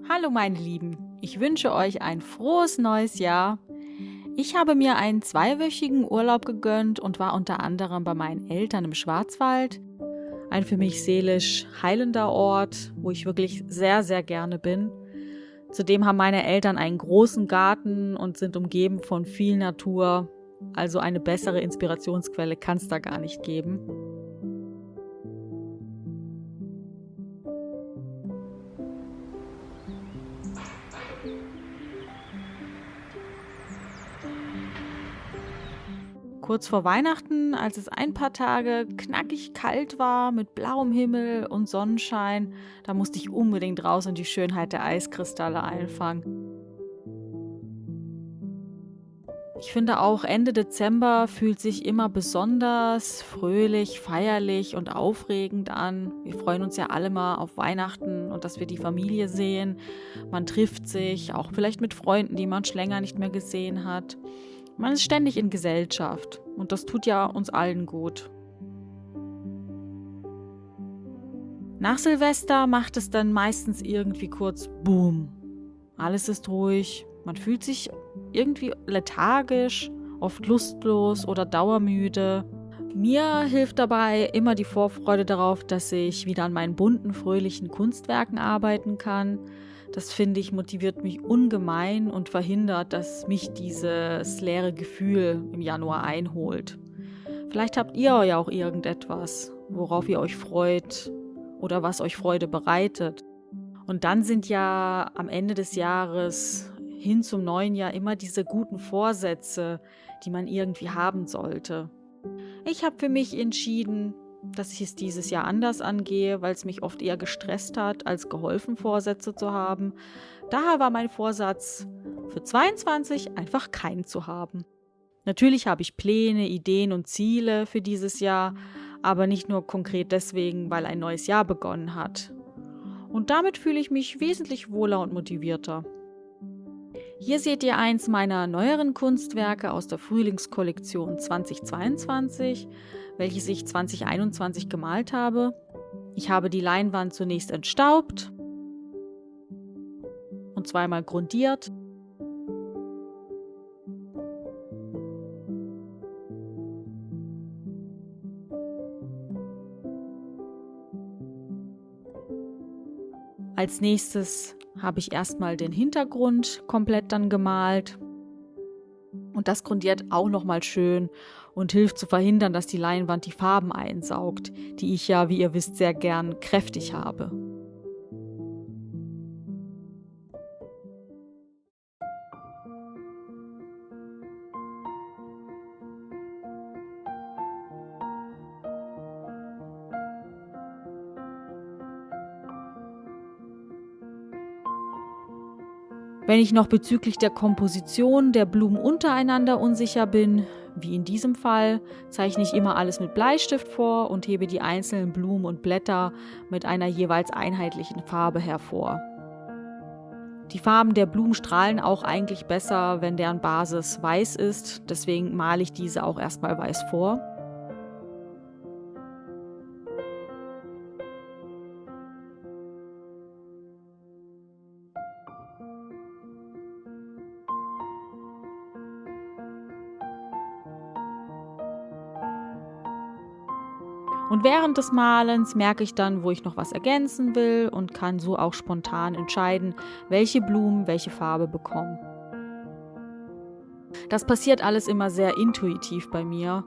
Hallo meine Lieben, ich wünsche euch ein frohes neues Jahr. Ich habe mir einen zweiwöchigen Urlaub gegönnt und war unter anderem bei meinen Eltern im Schwarzwald. Ein für mich seelisch heilender Ort, wo ich wirklich sehr, sehr gerne bin. Zudem haben meine Eltern einen großen Garten und sind umgeben von viel Natur. Also eine bessere Inspirationsquelle kann es da gar nicht geben. Kurz vor Weihnachten, als es ein paar Tage knackig kalt war mit blauem Himmel und Sonnenschein, da musste ich unbedingt raus und die Schönheit der Eiskristalle einfangen. Ich finde auch Ende Dezember fühlt sich immer besonders fröhlich, feierlich und aufregend an. Wir freuen uns ja alle mal auf Weihnachten und dass wir die Familie sehen. Man trifft sich, auch vielleicht mit Freunden, die man schon länger nicht mehr gesehen hat. Man ist ständig in Gesellschaft und das tut ja uns allen gut. Nach Silvester macht es dann meistens irgendwie kurz Boom. Alles ist ruhig, man fühlt sich irgendwie lethargisch, oft lustlos oder dauermüde. Mir hilft dabei immer die Vorfreude darauf, dass ich wieder an meinen bunten, fröhlichen Kunstwerken arbeiten kann. Das finde ich motiviert mich ungemein und verhindert, dass mich dieses leere Gefühl im Januar einholt. Vielleicht habt ihr ja auch irgendetwas, worauf ihr euch freut oder was euch Freude bereitet. Und dann sind ja am Ende des Jahres hin zum neuen Jahr immer diese guten Vorsätze, die man irgendwie haben sollte. Ich habe für mich entschieden, dass ich es dieses Jahr anders angehe, weil es mich oft eher gestresst hat, als geholfen, Vorsätze zu haben. Daher war mein Vorsatz für 22 einfach keinen zu haben. Natürlich habe ich Pläne, Ideen und Ziele für dieses Jahr, aber nicht nur konkret deswegen, weil ein neues Jahr begonnen hat. Und damit fühle ich mich wesentlich wohler und motivierter. Hier seht ihr eins meiner neueren Kunstwerke aus der Frühlingskollektion 2022, welches ich 2021 gemalt habe. Ich habe die Leinwand zunächst entstaubt und zweimal grundiert. Als nächstes habe ich erstmal den Hintergrund komplett dann gemalt. Und das grundiert auch nochmal schön und hilft zu verhindern, dass die Leinwand die Farben einsaugt, die ich ja, wie ihr wisst, sehr gern kräftig habe. Wenn ich noch bezüglich der Komposition der Blumen untereinander unsicher bin, wie in diesem Fall, zeichne ich immer alles mit Bleistift vor und hebe die einzelnen Blumen und Blätter mit einer jeweils einheitlichen Farbe hervor. Die Farben der Blumen strahlen auch eigentlich besser, wenn deren Basis weiß ist, deswegen male ich diese auch erstmal weiß vor. Und während des Malens merke ich dann, wo ich noch was ergänzen will und kann so auch spontan entscheiden, welche Blumen welche Farbe bekommen. Das passiert alles immer sehr intuitiv bei mir.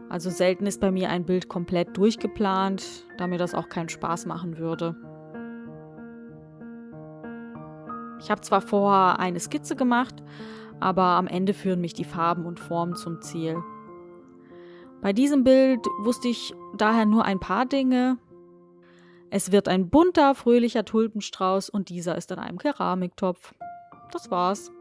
Also selten ist bei mir ein Bild komplett durchgeplant, da mir das auch keinen Spaß machen würde. Ich habe zwar vorher eine Skizze gemacht, aber am Ende führen mich die Farben und Formen zum Ziel. Bei diesem Bild wusste ich daher nur ein paar Dinge. Es wird ein bunter, fröhlicher Tulpenstrauß und dieser ist in einem Keramiktopf. Das war's.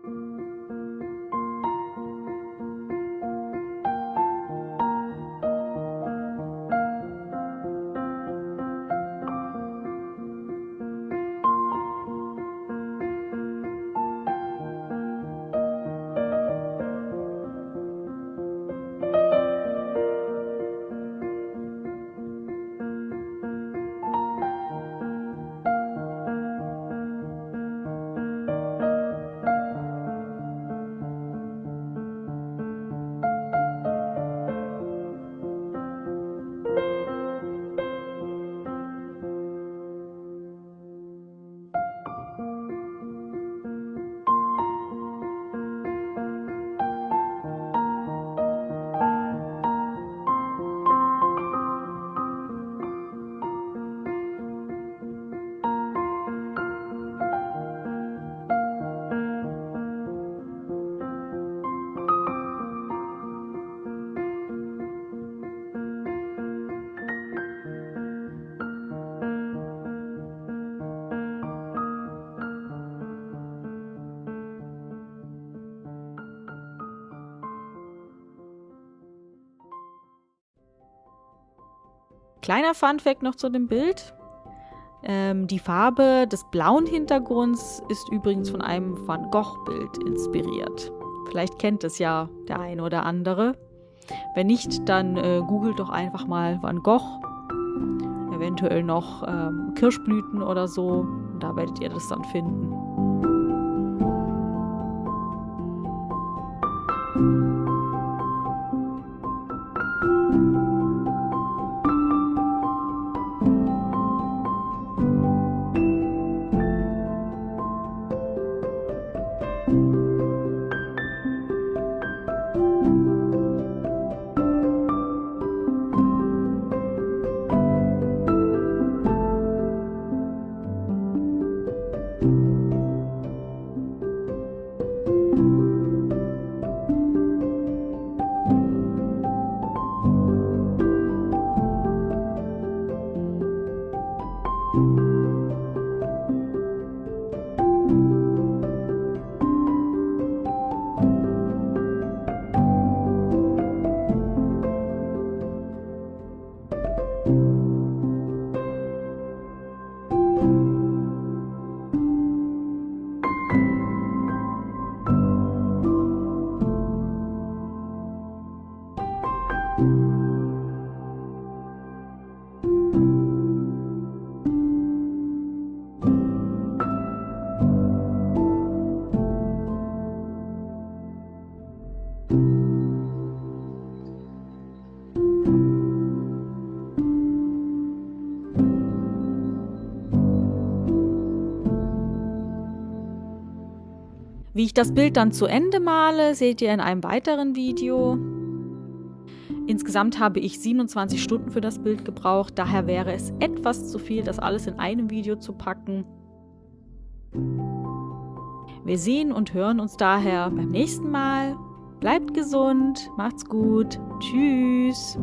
Kleiner Funfact noch zu dem Bild. Die Farbe des blauen Hintergrunds ist übrigens von einem Van Gogh-Bild inspiriert. Vielleicht kennt es ja der eine oder andere. Wenn nicht, dann googelt doch einfach mal Van Gogh. Eventuell noch Kirschblüten oder so. Und da werdet ihr das dann finden. Wie ich das Bild dann zu Ende male, seht ihr in einem weiteren Video. Insgesamt habe ich 27 Stunden für das Bild gebraucht, daher wäre es etwas zu viel, das alles in einem Video zu packen. Wir sehen und hören uns daher beim nächsten Mal. Bleibt gesund, macht's gut, tschüss!